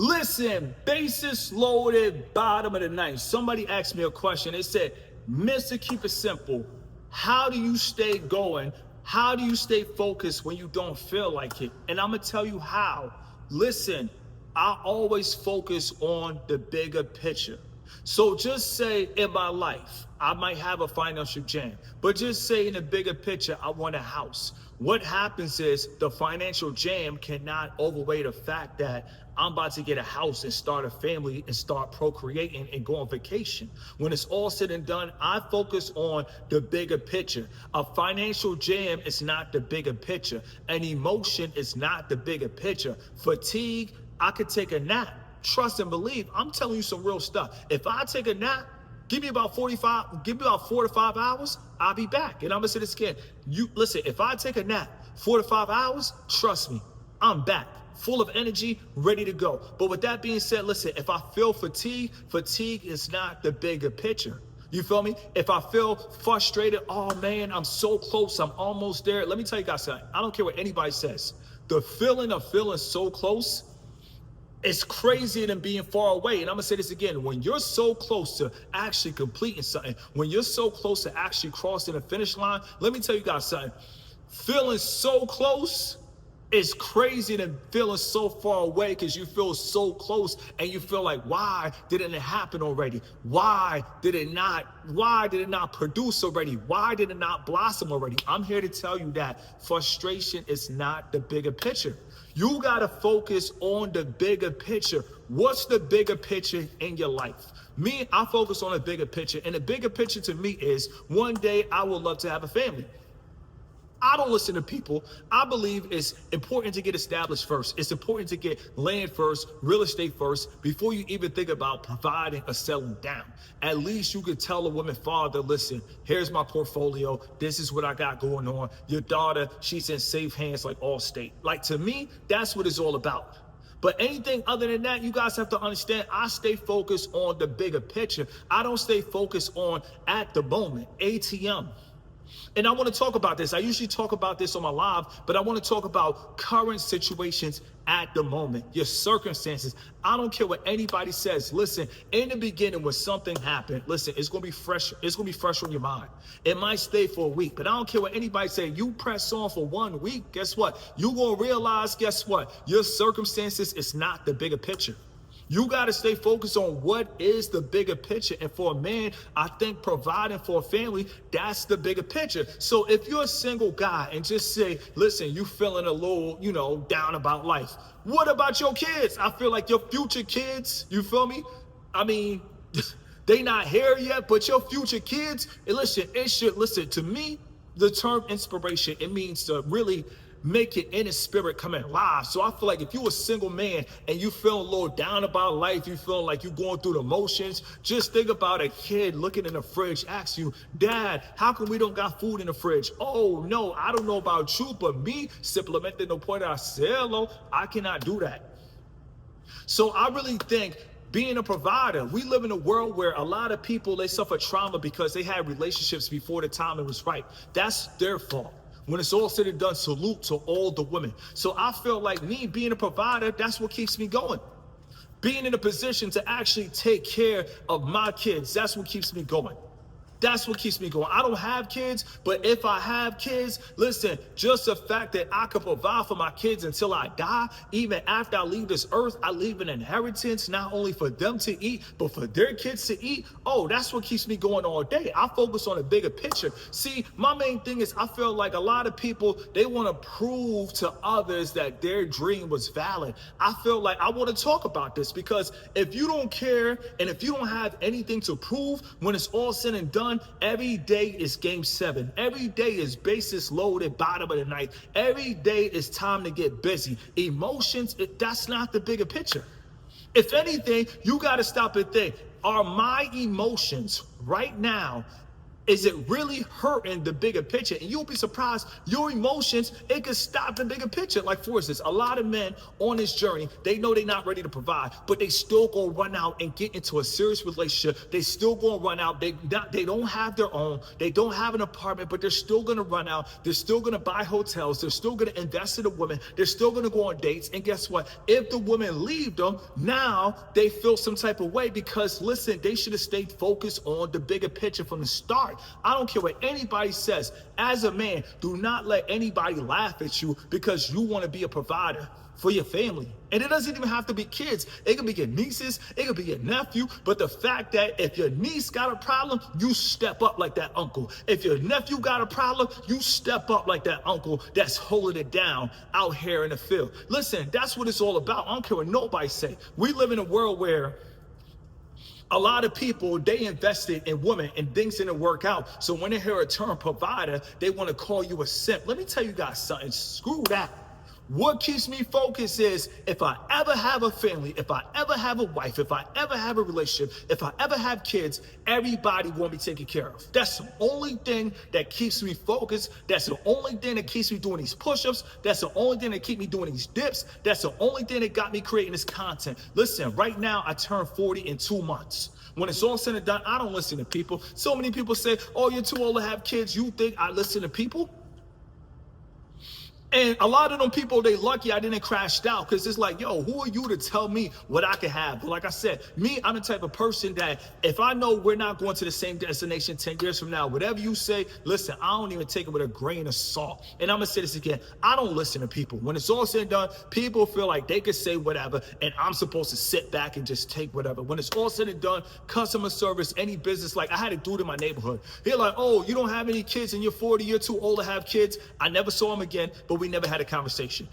Listen, bases loaded, bottom of the ninth. Somebody asked me a question. They said, Mr. Keep It Simple, how do you stay going? How do you stay focused when you don't feel like it? And I'm going to tell you how. Listen, I always focus on the bigger picture. So just say in my life, I might have a financial jam, but just say in the bigger picture, I want a house. What happens is the financial jam cannot overweigh the fact that I'm about to get a house and start a family and start procreating and go on vacation. When it's all said and done, I focus on the bigger picture. A financial jam is not the bigger picture. An emotion is not the bigger picture. Fatigue, I could take a nap. Trust and believe, I'm telling you some real stuff. If I take a nap, give me about 4 to 5 hours, I'll be back. And I'm gonna say this again. You listen, if I take a nap 4 to 5 hours, trust me, I'm back, full of energy, ready to go. But with that being said, listen, if I feel fatigue is not the bigger picture. You feel me? If I feel frustrated, oh man, I'm so close, I'm almost there. Let me tell you guys something. I don't care what anybody says. The feeling of feeling so close, it's crazier than being far away. And I'm gonna say this again. When you're so close to actually completing something, when you're so close to actually crossing the finish line, let me tell you guys something. Feeling so close is crazier than feeling so far away, because you feel so close and you feel like, why didn't it happen already? Why did it not produce already? Why did it not blossom already? I'm here to tell you that frustration is not the bigger picture. You gotta focus on the bigger picture. What's the bigger picture in your life? Me, I focus on the bigger picture, and the bigger picture to me is one day I would love to have a family. I don't listen to people. I believe it's important to get established first. It's important to get land first, real estate first, before you even think about providing or settling down. At least you could tell a woman father, listen, here's my portfolio. This is what I got going on. Your daughter, she's in safe hands like Allstate. Like, to me, that's what it's all about. But anything other than that, you guys have to understand, I stay focused on the bigger picture. I don't stay focused on at the moment, ATM. And I want to talk about this. I usually talk about this on my live, but I want to talk about current situations at the moment, your circumstances. I don't care what anybody says. Listen, in the beginning, when something happened, listen, it's going to be fresh. It's going to be fresh on your mind. It might stay for a week, but I don't care what anybody say. You press on for 1 week, guess what? You're going to realize, guess what? Your circumstances is not the bigger picture. You got to stay focused on what is the bigger picture. And for a man, I think providing for a family, that's the bigger picture. So if you're a single guy and just say, listen, you feeling a little, down about life. What about your kids? I feel like your future kids, you feel me? I mean, they not here yet, but your future kids, and listen, to me, the term inspiration, it means to really make your inner spirit come alive. So I feel like if you're a single man and you feel a little down about life, you feel like you're going through the motions, just think about a kid looking in the fridge, ask you, Dad, how come we don't got food in the fridge? Oh no, I don't know about you, but me, simplemente no puedo hacerlo, I cannot do that. So I really think being a provider, we live in a world where a lot of people, they suffer trauma because they had relationships before the time it was right. That's their fault. When it's all said and done, salute to all the women. So I feel like me being a provider, that's what keeps me going. Being in a position to actually take care of my kids, that's what keeps me going. That's what keeps me going. I don't have kids, but if I have kids, listen, just the fact that I can provide for my kids until I die, even after I leave this earth, I leave an inheritance, not only for them to eat, but for their kids to eat. Oh, that's what keeps me going all day. I focus on the bigger picture. See, my main thing is I feel like a lot of people, they want to prove to others that their dream was valid. I feel like I want to talk about this, because if you don't care and if you don't have anything to prove, when it's all said and done, every day is game 7. Every day is bases loaded, bottom of the ninth. Every day is time to get busy. Emotions, that's not the bigger picture. If anything, you got to stop and think, are my emotions right now Is it really hurting the bigger picture? And you'll be surprised, your emotions, it can stop the bigger picture. Like, for instance, a lot of men on this journey, they know they're not ready to provide, but they still gonna run out and get into a serious relationship. They still gonna run out. They don't have their own. They don't have an apartment, but they're still gonna run out. They're still gonna buy hotels. They're still gonna invest in a woman. They're still gonna go on dates. And guess what? If the woman leave them, now they feel some type of way because, listen, they should have stayed focused on the bigger picture from the start. I don't care what anybody says. As a man, do not let anybody laugh at you because you want to be a provider for your family. And it doesn't even have to be kids. It could be your nieces, it could be your nephew. But the fact that if your niece got a problem, you step up like that uncle. If your nephew got a problem, you step up like that uncle that's holding it down out here in the field. Listen, that's what it's all about. I don't care what nobody say. We live in a world where a lot of people, they invested in women and things didn't work out. So when they hear a term provider, they want to call you a simp. Let me tell you guys something. Screw that. What keeps me focused is if I ever have a family, if I ever have a wife, if I ever have a relationship, if I ever have kids, everybody will be taken care of. That's the only thing that keeps me focused. That's the only thing that keeps me doing these push-ups. That's the only thing that keeps me doing these dips. That's the only thing that got me creating this content. Listen, right now I turned 40 in 2 months. When it's all said and done, I don't listen to people. So many people say, oh, you're too old to have kids. You think I listen to people? And a lot of them people, they lucky I didn't crash out because it's like, yo, who are you to tell me what I can have? But like I said, me, I'm the type of person that if I know we're not going to the same destination 10 years from now, whatever you say, listen, I don't even take it with a grain of salt. And I'm going to say this again. I don't listen to people. When it's all said and done, people feel like they can say whatever and I'm supposed to sit back and just take whatever. When it's all said and done, customer service, any business, like I had a dude in my neighborhood. They're like, oh, you don't have any kids and you're 40, you're too old to have kids. I never saw him again, but we never had a conversation.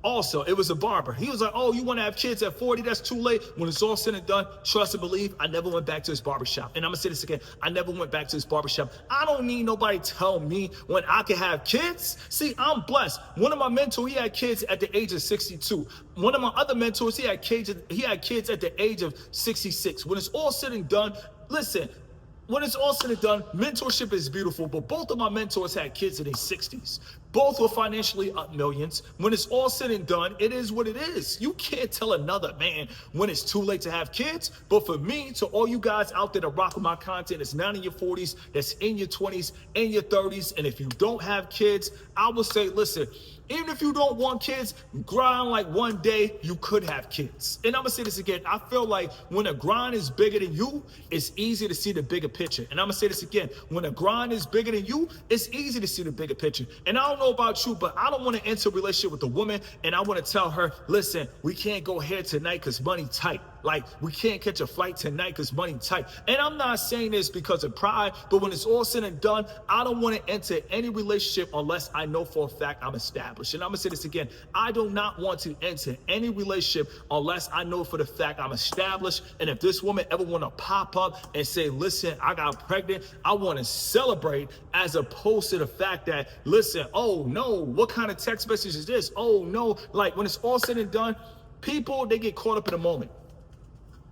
Also, it was a barber. He was like, oh, you want to have kids at 40? That's too late. When it's all said and done, trust and believe, I never went back to his barbershop. And I'm going to say this again. I never went back to his barbershop. I don't need nobody tell me when I can have kids. See, I'm blessed. One of my mentors, he had kids at the age of 62. One of my other mentors, he had kids at the age of 66. When it's all said and done, listen, when it's all said and done, mentorship is beautiful, but both of my mentors had kids in their 60s. Both were financially up millions. When it's all said and done, it is what it is. You can't tell another man when it's too late to have kids. But for me, to all you guys out there that rock with my content, that's not in your 40s, that's in your 20s, in your 30s, and if you don't have kids, I will say, listen, even if you don't want kids, grind like one day you could have kids. And I'm gonna say this again. I feel like when a grind is bigger than you, it's easy to see the bigger picture. And I'm gonna say this again. When a grind is bigger than you, it's easy to see the bigger picture. And I don't know about you, but I don't want to enter a relationship with a woman and I want to tell her, listen, we can't go here tonight because money tight. Like, we can't catch a flight tonight because money tight. And I'm not saying this because of pride, but when it's all said and done, I don't want to enter any relationship unless I know for a fact I'm established. And I'm going to say this again. I do not want to enter any relationship unless I know for the fact I'm established. And if this woman ever want to pop up and say, listen, I got pregnant, I want to celebrate, as opposed to the fact that, listen, oh no, what kind of text message is this? Oh no. Like, when it's all said and done, people, they get caught up in the moment.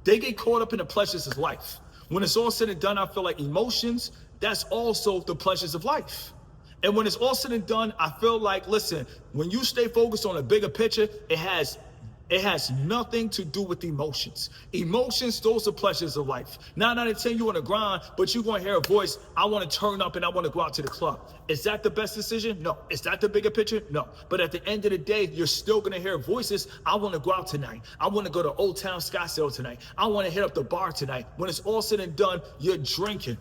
They get caught up in the pleasures of life. When it's all said and done, I feel like emotions, that's also the pleasures of life. And when it's all said and done, I feel like, listen, when you stay focused on a bigger picture, it has nothing to do with emotions. Emotions, those are pleasures of life. 9 out of 10, you on the grind, but you're going to hear a voice, I want to turn up and I want to go out to the club. Is that the best decision? No. Is that the bigger picture? No. But at the end of the day, you're still going to hear voices, I want to go out tonight. I want to go to Old Town Scottsdale tonight. I want to hit up the bar tonight. When it's all said and done, you're drinking.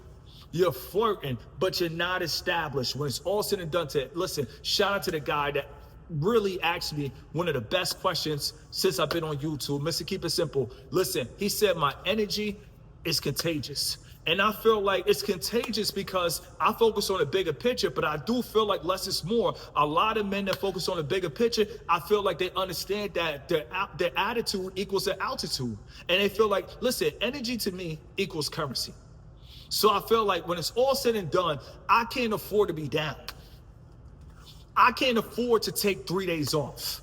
You're flirting, but you're not established. When it's all said and done, listen, shout out to the guy that really asked me one of the best questions since I've been on YouTube. Mr. Keep It Simple. Listen, he said my energy is contagious. And I feel like it's contagious because I focus on a bigger picture, but I do feel like less is more. A lot of men that focus on a bigger picture, I feel like they understand that their attitude equals their altitude. And they feel like, listen, energy to me equals currency. So I feel like when it's all said and done, I can't afford to be down. I can't afford to take 3 days off.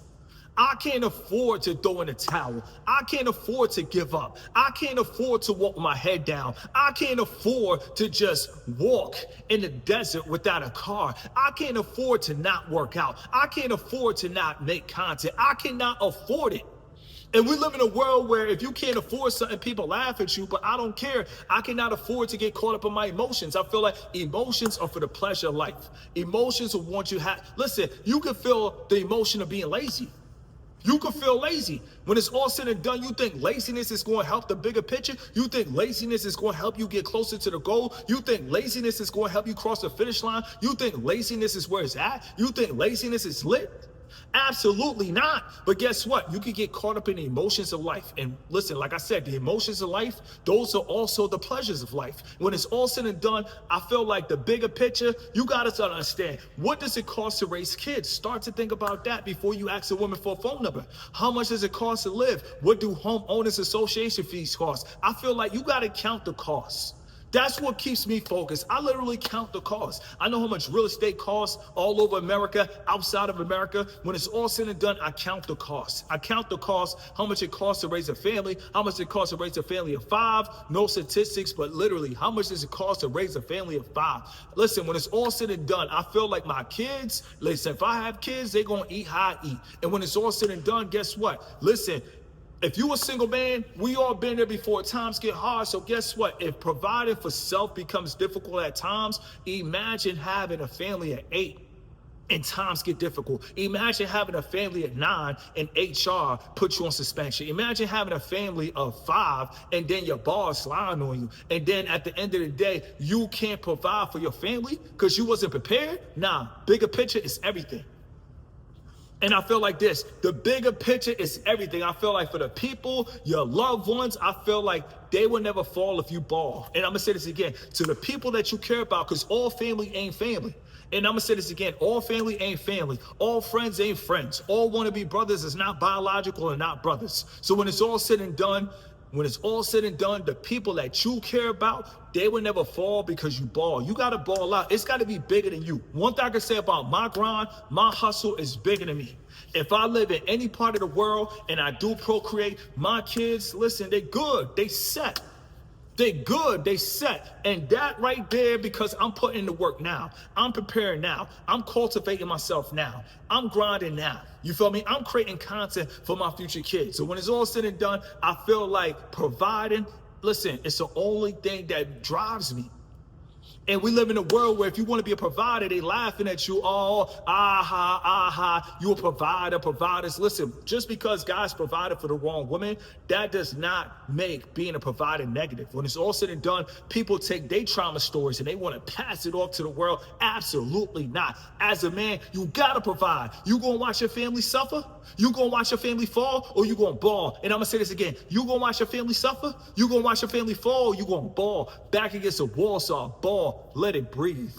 I can't afford to throw in the towel. I can't afford to give up. I can't afford to walk with my head down. I can't afford to just walk in the desert without a car. I can't afford to not work out. I can't afford to not make content. I cannot afford it. And we live in a world where if you can't afford something, people laugh at you, but I don't care. I cannot afford to get caught up in my emotions. I feel like emotions are for the pleasure of life. Emotions will want you listen, you can feel the emotion of being lazy. You can feel lazy. When it's all said and done, you think laziness is going to help the bigger picture. You think laziness is going to help you get closer to the goal. You think laziness is going to help you cross the finish line. You think laziness is where it's at. You think laziness is lit. Absolutely not. But guess what? You can get caught up in the emotions of life. And listen, like I said, the emotions of life, those are also the pleasures of life. When it's all said and done, I feel like the bigger picture, you got to understand, what does it cost to raise kids? Start to think about that before you ask a woman for a phone number. How much does it cost to live? What do homeowners association fees cost? I feel like you got to count the costs. That's what keeps me focused. I literally count the cost. I know how much real estate costs all over America, outside of America. When it's all said and done, I count the cost. I count the cost, how much it costs to raise a family, how much it costs to raise a family of 5. No statistics, but literally, how much does it cost to raise a family of 5? Listen, when it's all said and done, I feel like my kids, listen, if I have kids, they're going to eat how I eat. And when it's all said and done, guess what? Listen, if you a single man, we all been there before. Times get hard. So guess what? If providing for self becomes difficult at times, imagine having a family at 8 and times get difficult. Imagine having a family at 9 and HR puts you on suspension. Imagine having a family of 5 and then your boss lying on you. And then at the end of the day, you can't provide for your family because you wasn't prepared. Nah, bigger picture is everything. And I feel like this, the bigger picture is everything. I feel like for the people, your loved ones, I feel like they will never fall if you ball. And I'm gonna say this again, to the people that you care about, because all family ain't family. And I'm gonna say this again, all family ain't family. All friends ain't friends. All wanna be brothers is not biological and not brothers. So when it's all said and done, the people that you care about, they will never fall because you ball. You got to ball out. It's got to be bigger than you. One thing I can say about my grind, my hustle is bigger than me. If I live in any part of the world and I do procreate, my kids, listen, they good. They set. They good, they set. And that right there, because I'm putting in the work now. I'm preparing now. I'm cultivating myself now. I'm grinding now. You feel me? I'm creating content for my future kids. So when it's all said and done, I feel like providing, listen, it's the only thing that drives me. And we live in a world where if you want to be a provider, they laughing at you. Oh, you a provider, providers. Listen, just because guys provided for the wrong woman, that does not make being a provider negative. When it's all said and done, people take their trauma stories and they want to pass it off to the world. Absolutely not. As a man, you got to provide. You going to watch your family suffer? You going to watch your family fall, or you going to ball? And I'm going to say this again. You going to watch your family suffer? You going to watch your family fall, or you going to ball? Back against the wall, so ball. Let it breathe.